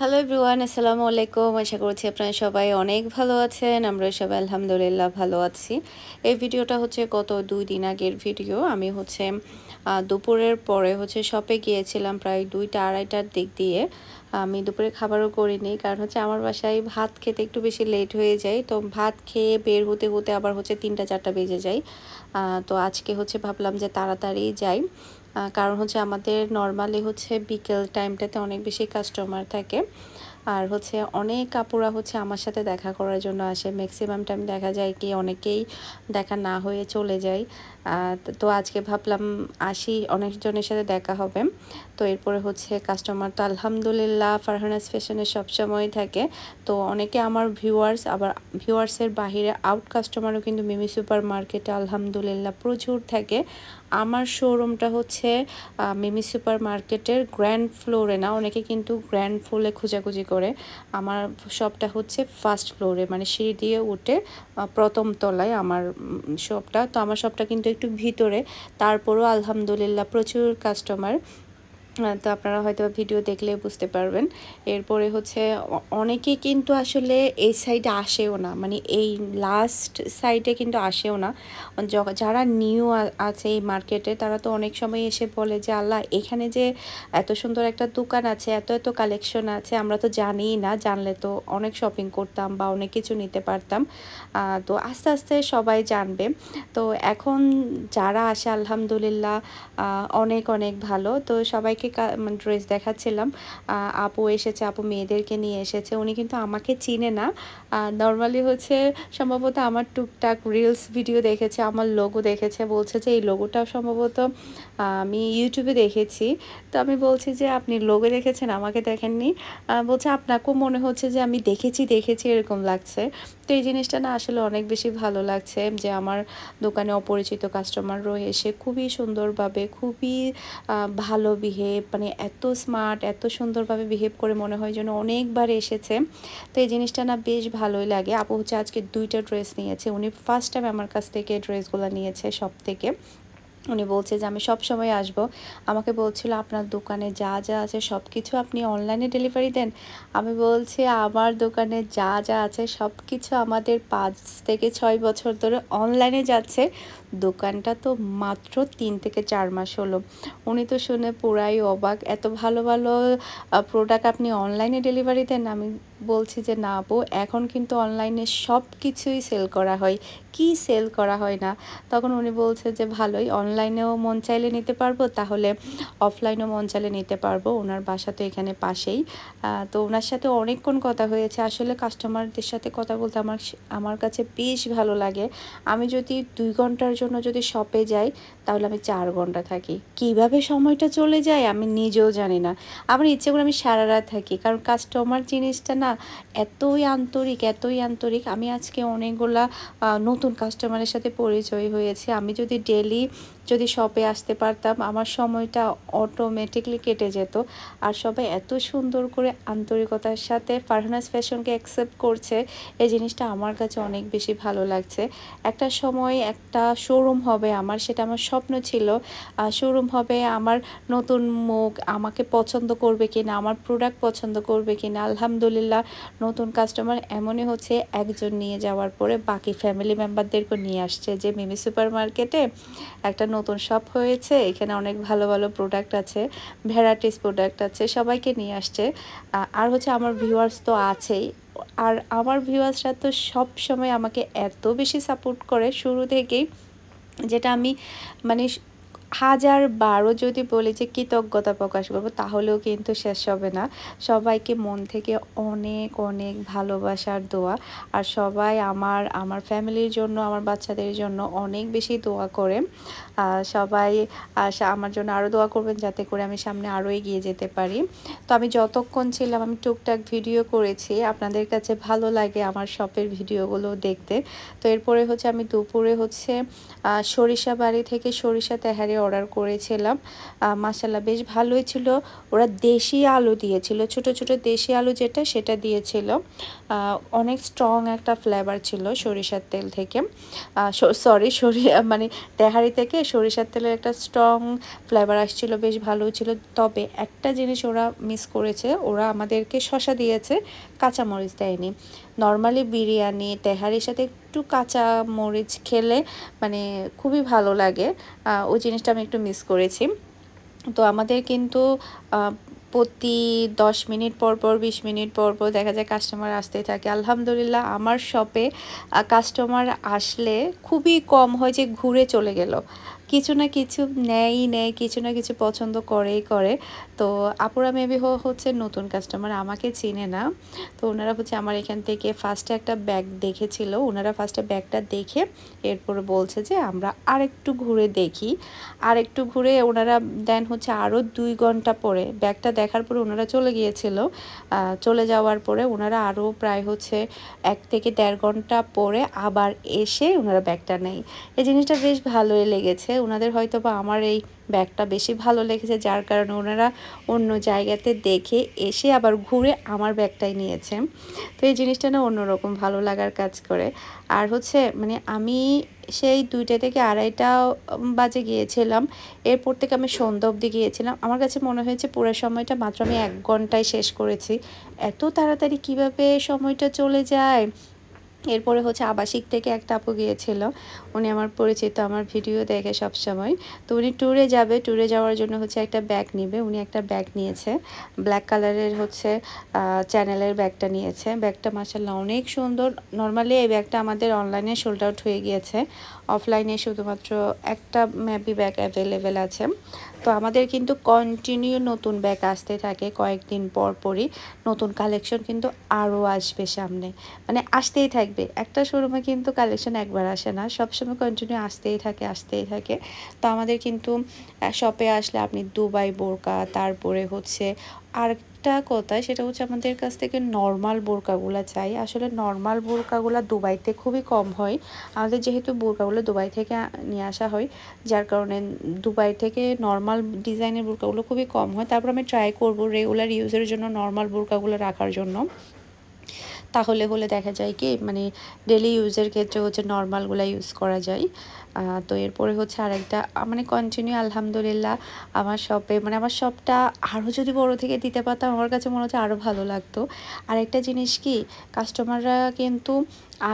Hello everyone, আসসালামু আলাইকুম। আশা করছি আপনারা সবাই অনেক ভালো আছেন। আমরা সবাই আলহামদুলিল্লাহ ভালো আছি। এই ভিডিওটা হচ্ছে গত 2 দিন আগের ভিডিও। আমি হচ্ছে দুপুরের পরে হচ্ছে শপে গিয়েছিলাম প্রায় 2টা 2:30টার দিক দিয়ে। আমি দুপুরে খাবারও করিনি, কারণ হচ্ছে আমার বাসায় ভাত খেতে একটু বেশি লেট হয়ে যায়। তো ভাত খেয়ে বের হতে হতে আবার হচ্ছে 3টা 4টা বেজে যায়। তো আজকে হচ্ছে ভাবলাম যে তাড়াতাড়ি যাই। কারণ হচ্ছে আমাদের নরমালি হচ্ছে বিকেল টাইমটাতে অনেক বেশি কাস্টমার থাকে। আর হচ্ছে অনেক আপুরা হচ্ছে আমার সাথে দেখা করার জন্য আসে। ম্যাক্সিমাম টাইম দেখা যায় কি অনেকেই দেখা না হয়ে চলে যায়। তো আজকে ভাবলাম আসি, অনেকজনের সাথে দেখা হবে। তো এরপরে হচ্ছে কাস্টমার তো আলহামদুলিল্লাহ ফারহানাস ফ্যাশনে সবসময় থাকে। তো অনেকে আমার ভিউয়ার্স, আবার ভিউয়ার্সের বাহিরে আউট কাস্টমারও কিন্তু মিমি সুপার মার্কেটে আলহামদুলিল্লাহ প্রচুর থাকে। আমার শোরুমটা হচ্ছে মিমি সুপার মার্কেটের গ্র্যান্ড ফ্লোরে না, অনেকে কিন্তু গ্র্যান্ড ফ্লোরে খোঁজাখুঁজি করে। আমার শপটা হচ্ছে ফার্স্ট ফ্লোরে, মানে সিঁড়ি দিয়ে উঠে প্রথম তলায় আমার শপটা। তো আমার শপটা কিন্তু একটু ভিতরে, তারপরও আলহামদুলিল্লাহ প্রচুর কাস্টমার। তো আপনারা হয়তো ভিডিও দেখলে বুঝতে পারবেন। এরপরে হচ্ছে অনেকেই কিন্তু আসলে এই সাইডে আসেও না, মানে এই লাস্ট সাইডে কিন্তু আসেও না। যারা নিউ আছে এই মার্কেটে, তারা তো অনেক সময় এসে বলে যে আল্লাহ, এখানে যে এত সুন্দর একটা দোকান আছে, এত এত কালেকশন আছে, আমরা তো জানিই না, জানলে তো অনেক শপিং করতাম বা অনেক কিছু নিতে পারতাম। তো আস্তে আস্তে সবাই জানবে। তো এখন যারা আসে আলহামদুলিল্লাহ অনেক অনেক ভালো। তো সবাইকে ড্রেস দেখাচ্ছিলাম। আপু এসেছে, আপু মেয়েদেরকে নিয়ে এসেছে। উনি কিন্তু আমাকে চিনে না, নর্মালি হচ্ছে সম্ভবত আমার টুকটাক রিলস ভিডিও দেখেছে, আমার লোগো দেখেছে, বলছে যে এই লোগোটাও সম্ভবত আমি ইউটিউবে দেখেছি। তো আমি বলছি যে আপনি লোগো দেখেছেন, আমাকে দেখেননি? বলছে আপনাকেও মনে হচ্ছে যে আমি দেখেছি এরকম লাগছে। তো এই জিনিসটা না আসলে অনেক বেশি ভালো লাগছে যে আমার দোকানে অপরিচিত কাস্টমারও এসে খুবই সুন্দরভাবে, খুবই ভালো বিহেভ, মানে এত স্মার্ট, এত সুন্দরভাবে বিহেভ করে মনে হয় যেন অনেকবার এসেছে। তো এই জিনিসটা না বেশ ভালোই লাগে। আপু হচ্ছে আজকে 2টা ড্রেস নিয়েছে। উনি ফার্স্ট টাইম আমার কাছ থেকে ড্রেসগুলো নিয়েছে সব থেকে। উনি বলছে যে আমি সব সময় আসবো। আমাকে বলছিল আপনার দোকানে যা যা আছে সব কিছু আপনি অনলাইনে ডেলিভারি দেন? আমি বলছি আমার দোকানে যা যা আছে সব কিছু আমাদের 5 থেকে 6 বছর ধরে অনলাইনে যাচ্ছে। দোকানটা তো মাত্র 3 থেকে 4 মাস হলো। উনি তো শুনে পুরাই অবাক, এত ভালো ভালো প্রোডাক্ট আপনি অনলাইনে ডেলিভারি দেন? আমি বলছি যে না আপু, এখন কিন্তু অনলাইনে সব কিছুই সেল করা হয়, কি সেল করা হয় না? তখন উনি বলছে যে ভালোই, অনলাইনেও মন চাইলে নিতে পারবো, তাহলে অফলাইনেও মন চাইলে নিতে পারবো। ওনার বাসা তো এখানে পাশেই। তো ওনার সাথে অনেকক্ষণ কথা হয়েছে। আসলে কাস্টমারদের সাথে কথা বলতে আমার কাছে বেশ ভালো লাগে। আমি যদি 2 ঘন্টার জন্য যদি শপে যাই, তাহলে আমি 4 ঘন্টা থাকি। কিভাবে সময়টা চলে যায় আমি নিজেও জানি না। আমার ইচ্ছে করে আমি সারা রাত থাকি, কারণ কাস্টমার জিনিসটা না এতই আন্তরিক, এতই আন্তরিক। আমি আজকে অনেকগুলা নতুন কাস্টমারের সাথে পরিচয় হয়েছে। আমি যদি শপে আসতে পারতাম, আমার সময়টা অটোমেটিকলি কেটে যেত। আর সবাই এত সুন্দর করে আন্তরিকতার সাথে ফারহানাস ফ্যাশনকে অ্যাকসেপ্ট করছে, এই জিনিসটা আমার কাছে অনেক বেশি ভালো লাগছে। একটা সময় একটা শোরুম হবে আমার, সেটা আমার স্বপ্ন ছিল। শোরুম হবে, আমার নতুন মুখ আমাকে পছন্দ করবে কিনা, আমার প্রোডাক্ট পছন্দ করবে কিনা। আলহামদুলিল্লাহ নতুন কাস্টমার এমনই হচ্ছে, একজন নিয়ে যাওয়ার পরে বাকি ফ্যামিলি মেম্বারদেরকে নিয়ে আসছে যে মিমি সুপার মার্কেটে একটা নতুন শপ হয়েছে, এখানে অনেক ভালো ভালো প্রোডাক্ট আছে, ভ্যারাইটিস প্রোডাক্ট আছে, সবাইকে নিয়ে আসছে। আর হচ্ছে আমার ভিউয়ার্স তো আছেই। আর আমার ভিউয়ার্সরা তো সব সময় আমাকে এত বেশি সাপোর্ট করে শুরু থেকেই, যেটা আমি মানে হাজার বারও যদি বলি যে কৃতজ্ঞতা প্রকাশ করবো, তাহলেও কিন্তু শেষ হবে না। সবাইকে মন থেকে অনেক অনেক ভালোবাসার দোয়া। আর সবাই আমার ফ্যামিলির জন্য, আমার বাচ্চাদের জন্য অনেক বেশি দোয়া করে। সবাই আমার জন্য আরও দোয়া করবেন, যাতে করে আমি সামনে আরও এগিয়ে যেতে পারি। তো আমি যতক্ষণ ছিলাম আমি টুকটাক ভিডিও করেছি, আপনাদের কাছে ভালো লাগে আমার শপের ভিডিওগুলো দেখতে। তো এরপরে হচ্ছে আমি দুপুরে হচ্ছে সরিষাবাড়ি থেকে সরিষা তেহারি অর্ডার করেছিলাম। মাশাআল্লাহ বেশ ভালোই ছিল। ওরা দেশি আলু দিয়েছিল, ছোট ছোট দেশি আলু যেটা সেটা দিয়েছিল। অনেক স্ট্রং একটা ফ্লেভার ছিল সরিষার তেল থেকে, সরি মানে তেহারি থেকে সরিষার তেলের একটা স্ট্রং ফ্লেভার আসছিল, বেশ ভালো ছিল। তবে একটা জিনিস ওরা মিস করেছে, ওরা আমাদেরকে শসা দিয়েছে, কাঁচামরিচ দেয়নি। নর্মালি বিরিয়ানি তেহারির সাথে একটু কাঁচা মরিচ খেলে মানে খুবই ভালো লাগে, ওই জিনিসটা আমি একটু মিস করেছি। তো আমাদের কিন্তু প্রতি 10 মিনিট পর পর 20 মিনিট পর পর দেখা যায় কাস্টমার আসতেই থাকে। আলহামদুলিল্লাহ আমার শপে কাস্টমার আসলে খুবই কম হয় যে ঘুরে চলে গেল, কিছু না কিছু নেয়, কিছু না কিছু পছন্দ করেই করে। তো আপুরা মেবি হচ্ছে নতুন কাস্টমার, আমাকে চিনে না। তো ওনারা হচ্ছে আমার এখান থেকে ফার্স্টে একটা ব্যাগ দেখেছিল, ওনারা ফার্স্টে ব্যাগটা দেখে এরপরে বলছে যে আমরা আরেকটু ঘুরে দেখি। আরেকটু ঘুরে ওনারা দেন হচ্ছে আরও 2 ঘন্টা পরে ব্যাগটা দেখার পরে ওনারা চলে গিয়েছিল। চলে যাওয়ার পরে ওনারা আরও প্রায় হচ্ছে 1 থেকে 1.5 ঘন্টা পরে আবার এসে ওনারা ব্যাগটা নেয়। এই জিনিসটা বেশ ভালোই লেগেছে ওনাদের, হয়তো বা আমার এই ব্যাগটা বেশি ভালো লেগেছে, যার কারণে ওনারা অন্য জায়গাতে দেখে এসে আবার ঘুরে আমার ব্যাগটাই নিয়েছে। তো এই জিনিসটা না অন্যরকম ভালো লাগার কাজ করে। আর হচ্ছে মানে আমি সেই 2টা থেকে 2:30 বাজে গিয়েছিলাম, এরপর থেকে আমি সন্ধ্যা অবধি গিয়েছিলাম। আমার কাছে মনে হয়েছে পুরো সময়টা মাত্র আমি 1 ঘন্টায় শেষ করেছি। এত তাড়াতাড়ি কিভাবে সময়টা চলে যায়। এরপরে হচ্ছে আবাসিক থেকে একটা আপু গিয়েছিল, উনি আমার পরিচিত, আমার ভিডিও দেখে সব সময়। তো উনি ট্যুরে যাবে, ট্যুরে যাওয়ার জন্য হচ্ছে একটা ব্যাগ নিবে, উনি একটা ব্যাগ নিয়েছে, ব্ল্যাক কালারের হচ্ছে চ্যানেলের ব্যাগটা নিয়েছে। ব্যাগটা মাশাআল্লাহ অনেক সুন্দর। নর্মালি এই ব্যাগটা আমাদের অনলাইনে সোল্ড আউট হয়ে গিয়েছে, অফলাইনে শুধুমাত্র একটা ম্যাপি ব্যাগ অ্যাভেলেবেল আছে। তো আমাদের কিন্তু কন্টিনিউ নতুন ব্যাগ আসতে থাকে, কয়েকদিন পর পরই নতুন কালেকশন কিন্তু আরও আসবে সামনে, মানে আসতেই থাকবে। একটা শোরুমে কিন্তু কালেকশন একবার আসে না, সবসময় কন্টিনিউ আসতেই থাকে। তো আমাদের কিন্তু শপে আসলে আপনি দুবাই বোরকা, তারপরে হচ্ছে আরেকটা কথা সেটা হচ্ছে আমাদের কাছ থেকে নর্মাল বোরকাগুলো চাই। আসলে নর্মাল বোরকাগুলো দুবাইতে খুবই কম হয়, আমাদের যেহেতু বোরকাগুলো দুবাই থেকে নিয়ে আসা হয়, যার কারণে দুবাই থেকে নর্মাল ডিজাইনের বোরকাগুলো খুবই কম হয়। তারপর আমি ট্রাই করব রেগুলার ইউজের জন্য নর্মাল বোরকাগুলো রাখার জন্য, তাহলে দেখা যায় কি মানে ডেলি ইউজের ক্ষেত্রে হচ্ছে নর্মালগুলো ইউজ করা যায়। তো এরপরে হচ্ছে আরেকটা মানে কন্টিনিউ আলহামদুলিল্লাহ আমার শপে মানে আমার শপটা আরও যদি বড় থেকে দিতে পারতাম আমার কাছে মনে হচ্ছে আরও ভালো লাগতো। আরেকটা জিনিস কি, কাস্টমাররা কিন্তু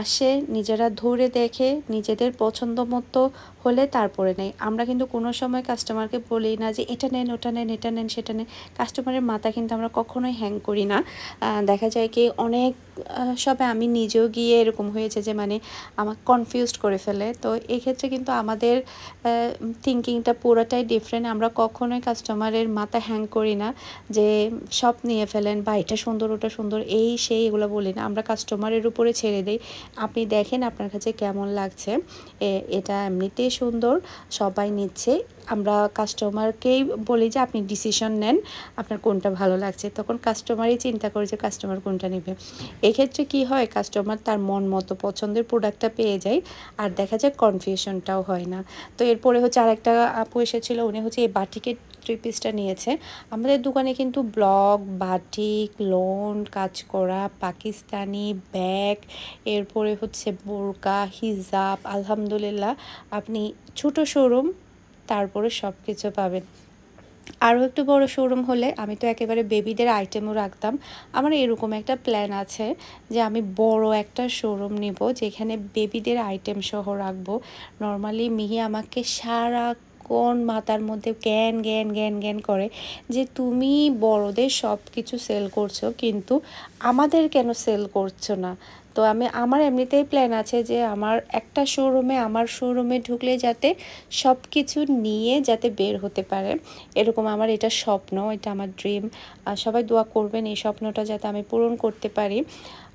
আসে নিজেরা ধরে দেখে নিজেদের পছন্দ মতো হলে তারপরে নেয়। আমরা কিন্তু কোনো সময় কাস্টমারকে বলি না যে এটা নেন ওটা নেন এটা নেন সেটা নেন, কাস্টমারের মাথা কিন্তু আমরা কখনোই হ্যাং করি না। দেখা যায় কি অনেক সবে আমি নিজেও গিয়ে এরকম হয়েছে যে মানে আমাকে কনফিউজড করে ফেলে। তো এক্ষেত্রে কিন্তু আমাদের থিঙ্কিংটা পুরোটাই ডিফারেন্ট। আমরা কখনোই কাস্টমারের মাথা হ্যাং করি না যে সব নিয়ে ফেলেন বা এটা সুন্দর ওটা সুন্দর এই সেই এগুলো বলি না, আমরা কাস্টমারের উপরে ছেড়ে দিই। আপনি দেখেন আপনার কাছে কেমন লাগছে, এটা এমনিতেই সুন্দর, সবাই নিচ্ছে, আমরা কাস্টমারকেই বলি যে আপনি ডিসিশন নেন আপনার কোনটা ভালো লাগছে, তখন কাস্টমারই চিন্তা করে যে কাস্টমার কোনটা নেবে। এক্ষেত্রে কি হয়, কাস্টমার তার মন মতো পছন্দের প্রোডাক্টটা পেয়ে যায় আর দেখা যায় কনফিউশনটাও হয় না। তো এরপরে হচ্ছে আরেকটা আপু এসেছিলো, উনি হচ্ছে এই বাটিকের 3 পিসটা নিয়েছে। আমাদের দোকানে কিন্তু ব্লক, বাটিক, লোন, কাজ করা, পাকিস্তানি ব্যাগ, এরপরে হচ্ছে বোরকা, হিজাব, আলহামদুলিল্লাহ আপনি ছোট শোরুম তারপরে সব কিছু পাবেন। আরও একটু বড় শোরুম হলে আমি তো একেবারে বেবিদের আইটেমও রাখতাম। আমার এরকম একটা প্ল্যান আছে যে আমি বড় একটা শোরুম নিব যেখানে বেবিদের আইটেম সহ রাখবো। নর্মালি মিহি আমাকে সারাক্ষণ মাথার মধ্যে জ্ঞান জ্ঞান জ্ঞান জ্ঞান করে যে তুমি বড়দের সব কিছু সেল করছো কিন্তু আমাদের কেন সেল করছো না। তো আমার এমনিতেই প্ল্যান আছে যে আমার শোরুমে ঢুকলে যাতে সব কিছু নিয়ে যাতে বের হতে পারে, এরকম আমার এটা স্বপ্ন, এটা আমার ড্রিম। সবাই দোয়া করবেন এই স্বপ্নটা যাতে আমি পূরণ করতে পারি।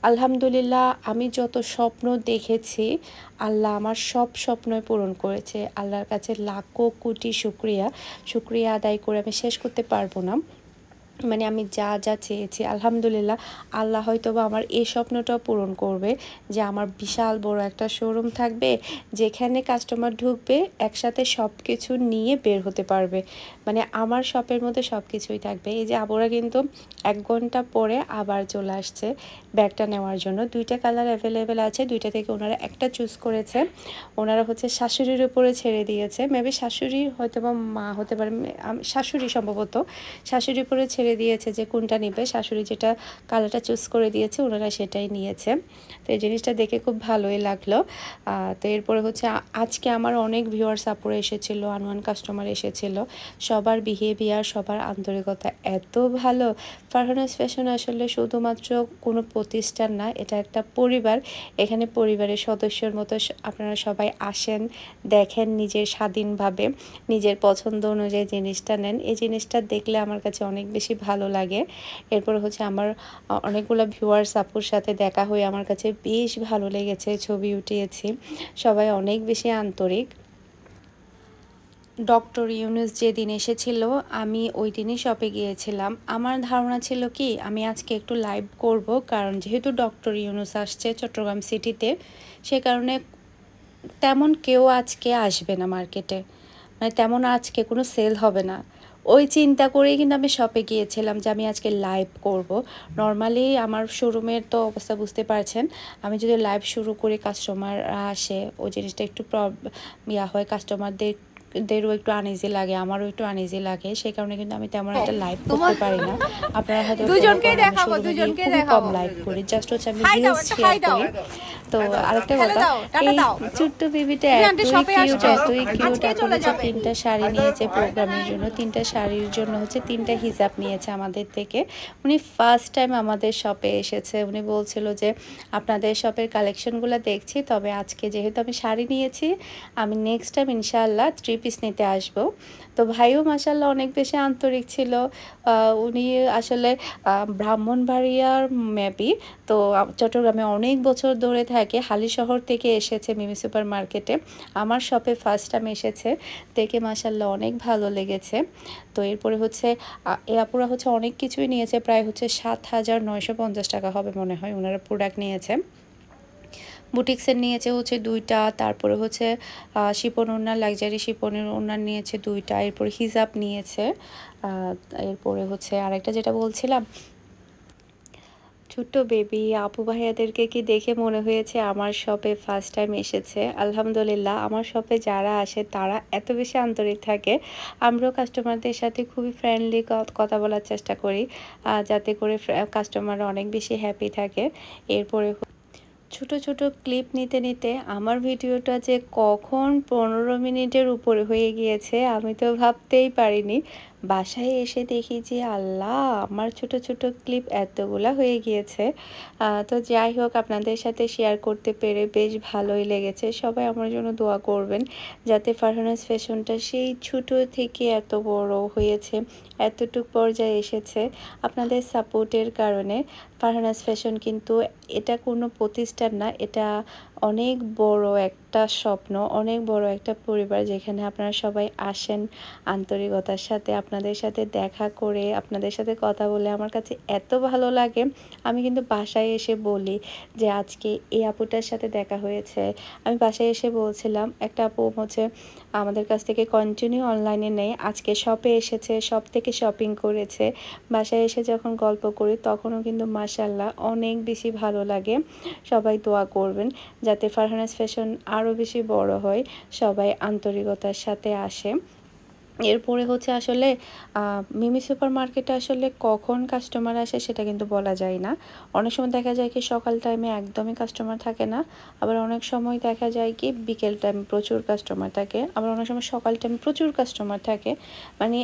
আলহামদুলিল্লাহ আমি যত স্বপ্ন দেখেছি আল্লাহ আমার সব স্বপ্নই পূরণ করেছে। আল্লাহর কাছে লাখো কোটি শুকরিয়া আদায় করে আমি শেষ করতে পারবো না। মানে আমি যা যা চেয়েছি আলহামদুলিল্লাহ আল্লাহ হয়তোবা আমার এই স্বপ্নটাও পূরণ করবে যে আমার বিশাল বড় একটা শোরুম থাকবে যেখানে কাস্টমার ঢুকবে একসাথে সব কিছু নিয়ে বের হতে পারবে। মানে আমার শপের মধ্যে সব কিছুই থাকবে। এই যে আপুরা কিন্তু 1 ঘন্টা পরে আবার চলে আসছে ব্যাগটা নেওয়ার জন্য। 2টা কালার অ্যাভেলেবেল আছে, 2টা থেকে ওনারা একটা চুজ করেছে। ওনারা হচ্ছে শাশুড়ির উপরে ছেড়ে দিয়েছে, মেবি শাশুড়ি হয়তো বা মা হতে পারে, শাশুড়ি সম্ভবত শাশুড়ির উপরে ছেড়ে দিয়েছে যে কোনটা নেবে। শাশুড়ি যেটা কালারটা চুজ করে দিয়েছে ওনারা সেটাই নিয়েছে। তো এই জিনিসটা দেখে খুব ভালোই লাগলো। তো এরপরে হচ্ছে আজকে আমার অনেক ভিউয়ার্স আপুরা এসেছিলো, আনওয়ান কাস্টমার এসেছিল। সবার বিহেভিয়ার, সবার আন্তরিকতা এত ভালো। ফারহানাস ফ্যাশন আসলে শুধুমাত্র কোনো প্রতিষ্ঠান না, এটা একটা পরিবার। এখানে পরিবারের সদস্যর মতো আপনারা সবাই আসেন, দেখেন, নিজের স্বাধীনভাবে নিজের পছন্দ অনুযায়ী জিনিসটা নেন। এই জিনিসটা দেখলে আমার কাছে অনেক বেশি ভালো লাগে। এরপর হচ্ছে আমার অনেকগুলো ভিউয়ার্স আপুর সাথে দেখা হয়ে আমার কাছে বেশ ভালো লেগেছে, ছবি উঠিয়েছি, সবাই অনেক বেশি আন্তরিক। ডক্টর ইউনুস যেদিন এসেছিল আমি ওই দিনই শপে গিয়েছিলাম। আমার ধারণা ছিল কি আমি আজকে একটু লাইভ করব, কারণ যেহেতু ডক্টর ইউনুস আসছে চট্টগ্রাম সিটিতে, সে কারণে তেমন কেউ আজকে আসবে না মার্কেটে, মানে তেমন আজকে কোনো সেল হবে না। ওই চিন্তা করেই কিন্তু আমি শপে গিয়েছিলাম যে আমি আজকে লাইভ করব। নর্মালি আমার শোরুমের তো অবস্থা বুঝতে পারছেন, আমি যদি লাইভ শুরু করি কাস্টমার আসে, ওই জিনিসটা একটু হয়, কাস্টমারদেরও একটু আনইজি লাগে, আমারও একটু আনইজি লাগে। সেই কারণে কিন্তু আমি তেমন একটা লাইভ করতে পারি না। আপনারা হয়তো খুবই কম লাইভ করি, জাস্ট হচ্ছে আমি রিলস শেয়ার করি। তো আরেকটা কথা, এই ছোট্ট বেবিটা এতই কিউট, এতই কিউট। এখন হচ্ছে 3টা শাড়ি নিয়েছে প্রোগ্রামের জন্য, 3টা শাড়ির জন্য হচ্ছে 3টা হিজাব নিয়েছে আমাদের থেকে। উনি ফার্স্ট টাইম আমাদের শপে এসেছে। উনি বলছিল যে আপনাদের শপের কালেকশনগুলো দেখছি, তবে আজকে যেহেতু আমি শাড়ি নিয়েছি আমি নেক্সট টাইম ইনশাআল্লাহ 3 পিস নিতে আসবো। তো ভাইও মাশাআল্লাহ অনেক বেশি আন্তরিক ছিল। উনি আসলে ব্রাহ্মণবাড়িয়ার মেবি, তো চট্টগ্রামে অনেক বছর ধরে থাকে, হালিশহর থেকে এসেছে মিমি সুপার মার্কেটে। আমার শপে ফার্স্ট টাইম এসেছে, দেখে মাশাআল্লাহ অনেক ভালো লেগেছে। তো এরপরে হচ্ছে এ আপুরা হচ্ছে অনেক কিছুই নিয়েছে, প্রায় হচ্ছে 7,950 টাকা হবে মনে হয় ওনারা প্রোডাক্ট নিয়েছে। বুটিক্সের নিয়েছে হচ্ছে 2টা, তারপরে হচ্ছে শিপন ওড়না, লাক্সারি শিপনের ওড়না নিয়েছে 2টা, এরপর হিজাব নিয়েছে। এরপরে হচ্ছে আরেকটা যেটা বলছিলাম, ছোট্ট বেবি আপু ভাইয়াদেরকে কি দেখে মনে হয়েছে আমার শপে ফার্স্ট টাইম এসেছে। আলহামদুলিল্লাহ, আমার শপে যারা আসে তারা এত বেশি আন্তরিক থাকে। আমরাও কাস্টমারদের সাথে খুবই ফ্রেন্ডলি কথা বলার চেষ্টা করি, যাতে করে কাস্টমাররা অনেক বেশি হ্যাপি থাকে। এরপরে ছোট ছোট ক্লিপ নিতে নিতে আমার ভিডিওটা যে কখন 15 মিনিটের উপরে হয়ে গিয়েছে আমি তো ভাবতেই পারিনি। বাসায় এসে দেখি যে আল্লাহ, আমার ছোট ছোট ক্লিপ এতগুলা হয়ে গিয়েছে। তো যাই হোক, আপনাদের সাথে শেয়ার করতে পেরে বেশ ভালোই লেগেছে। সবাই আমার জন্য দোয়া করবেন যাতে ফারহানাস ফ্যাশনটা সেই ছোট থেকে এত বড় হয়েছে, এতটুক পর্যায়ে এসেছে আপনাদের সাপোর্টের কারণে। ফারহানাস ফ্যাশন কিন্তু এটা কোনো প্রতিষ্ঠান না, এটা অনেক বড় একটা স্বপ্ন, অনেক বড় একটা পরিবার, যেখানে আপনারা সবাই আসেন আন্তরিকতার সাথে। আপনাদের সাথে দেখা করে, আপনাদের সাথে কথা বলে আমার কাছে এত ভালো লাগে। আমি কিন্তু বাসায় এসে বলি যে আজকে এই আপুটার সাথে দেখা হয়েছে। আমি বাসায় এসে বলছিলাম, একটা আপু হচ্ছে আমাদের কাছ থেকে কন্টিনিউ অনলাইনে নেই, আজকে শপে এসেছে, শপ থেকে শপিং করেছে। বাসায় এসে যখন গল্প করি তখনও কিন্তু মাশাআল্লাহ অনেক বেশি ভালো লাগে। সবাই দোয়া করবেন যাতে ফারহানাস ফ্যাশন আরও বেশি বড় হয়, সবাই আন্তরিকতার সাথে আসে। এরপরে হচ্ছে আসলে মিমি সুপার মার্কেটে আসলে কখন কাস্টমার আসে সেটা কিন্তু বলা যায় না। অনেক সময় দেখা যায় কি সকাল টাইমে একদমই কাস্টমার থাকে না, আবার অনেক সময় দেখা যায় কি বিকেল টাইমে প্রচুর কাস্টমার থাকে, আবার অনেক সময় সকাল টাইমে প্রচুর কাস্টমার থাকে, মানে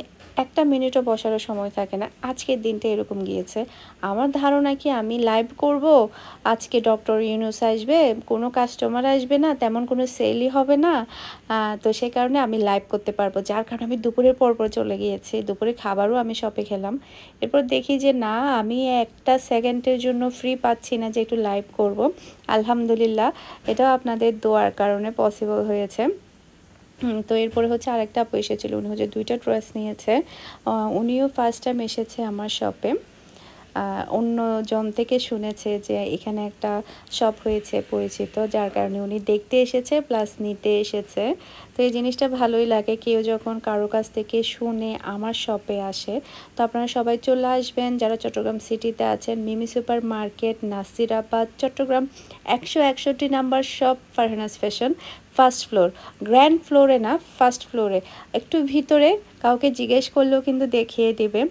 একটা মিনিটও বসারও সময় থাকে না। আজকের দিনটা এরকম গিয়েছে। আমার ধারণা কি আমি লাইভ করব, আজকে ডক্টর ইউনুস আসবে, কোনো কাস্টমার আসবে না, তেমন কোনো সেলই হবে না। তো সে কারণে আমি লাইভ করতে পারবো, যার কারণে আমি দুপুরের পর চলে গিয়েছি। দুপুরে খাবারও আমি শপে খেলাম। এরপর দেখি যে না, আমি একটা সেকেন্ডের জন্য ফ্রি পাচ্ছি না যে একটু লাইভ করব। আলহামদুলিল্লাহ, এটাও আপনাদের দোয়ার কারণে পসিবল হয়েছে। তো এরপরে হচ্ছে আরেকটা আপু এসেছিল, উনি হচ্ছে 2টা ড্রেস নিয়েছে। উনিও ফার্স্ট টাইম এসেছে আমার শপে। অন্যজন থেকে শুনেছে যে এখানে একটা শপ হয়েছে পরিচিত, যার কারণে উনি দেখতে এসেছে প্লাস নিতে এসেছে। তো এই জিনিসটা ভালোই লাগে, কেউ যখন কারো কাছ থেকে শুনে আমার শপে আসে। তো আপনারা সবাই চলে আসবেন যারা চট্টগ্রাম সিটিতে আছেন। Mimi super market, Nasirabad, Chittagong 161 number shop, Farhana's fashion, first floor. Ground ফ্লোরে না, ফার্স্ট ফ্লোরে, একটু ভিতরে। কাউকে জিজ্ঞেস করলেও কিন্তু দেখিয়ে দেবে।